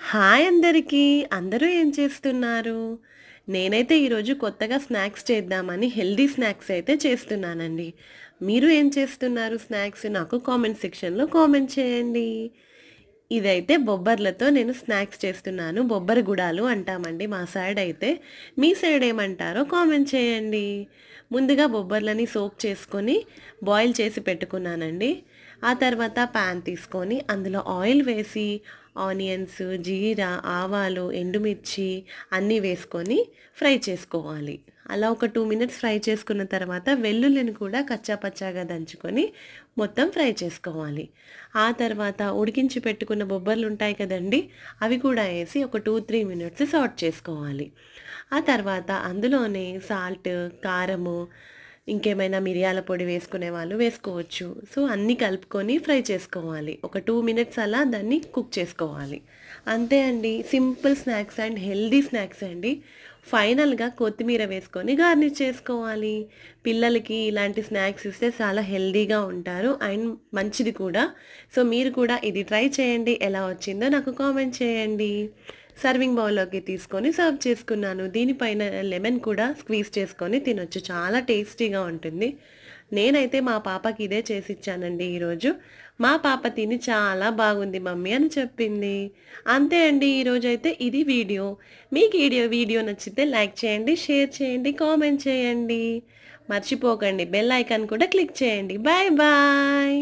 Hi అందరికీ. అందరూ ఏం చేస్తున్నారు? నేనైతే ఈరోజు కొత్తగా స్నాక్స్ చేద్దామని హెల్తీ స్నాక్స్ అయితే చేస్తున్నానండి. మీరు ఏం చేస్తున్నారు స్నాక్స్? నాకు కామెంట్ సెక్షన్‌లో కామెంట్ చేయండి. ఇదైతే బొబ్బర్లతో నేను స్నాక్స్ చేస్తున్నాను. బొబ్బర గుడాలు అంటామండి మా సైడ్ అయితే. మీ సైడ్ ఏమంటారో కామెంట్ చేయండి. ముందుగా బొబ్బర్లని సోక్ చేసుకొని బాయిల్ చేసి పెట్టుకున్నానండి. ఆ తర్వాత పాన్ తీసుకొని అందులో ఆయిల్ వేసి ఆనియన్స్, జీరా, ఆవాలు, ఎండుమిర్చి అన్నీ వేసుకొని ఫ్రై చేసుకోవాలి. అలా ఒక 2 మినిట్స్ ఫ్రై చేసుకున్న తర్వాత వెల్లుల్లిని కూడా కచ్చా పచ్చాగా దంచుకొని మొత్తం ఫ్రై చేసుకోవాలి. ఆ తర్వాత ఉడికించి పెట్టుకున్న బొబ్బర్లు ఉంటాయి కదండీ! అవి కూడా ఏసి ఒక 2, 3 మినిట్స్ సాట్ చేసుకోవాలి. ఆ తర్వాత అందులోనే సాల్ట్, కారము, ఇంకేమైనా మిరియాల పొడి వేసుకునే వాళ్ళు వేసుకోవచ్చు. సో, అన్నీ కలుపుకొని ఫ్రై చేసుకోవాలి. ఒక 2 మినిట్స్ అలా దాన్ని కుక్ చేసుకోవాలి. అంతే అండి. Simple snacks and healthy snacks అండి. ఫైనల్‌గా కొత్తిమీర వేసుకొని గార్నిష్ చేసుకోవాలి. పిల్లలకి ఇలాంటి స్నాక్స్ ఇస్తే చాలా హెల్తీగా ఉంటారు అండ్ మంచిది కూడా. సో, మీరు కూడా ఇది ట్రై చేయండి. ఎలా వచ్చిందో నాకు కామెంట్ చేయండి. సర్వింగ్ బౌల్‌లోకి తీసుకొని సర్వ్ చేసుకున్నాను. దీనిపైన లెమన్ కూడా స్క్వీజ్ చేసుకొని తినొచ్చు. చాలా టేస్టీగా ఉంటుంది. నేనైతే మా పాపకి ఇదే చేసిచ్చానండి ఈరోజు. మా పాప తిని చాలా బాగుంది మమ్మీ అని చెప్పింది. అంతే అండి ఈరోజైతే ఇది వీడియో. మీకు వీడియో నచ్చితే లైక్ చేయండి, షేర్ చేయండి, కామెంట్ చేయండి. మర్చిపోకండి బెల్ ఐకాన్ కూడా క్లిక్ చేయండి. Bye bye.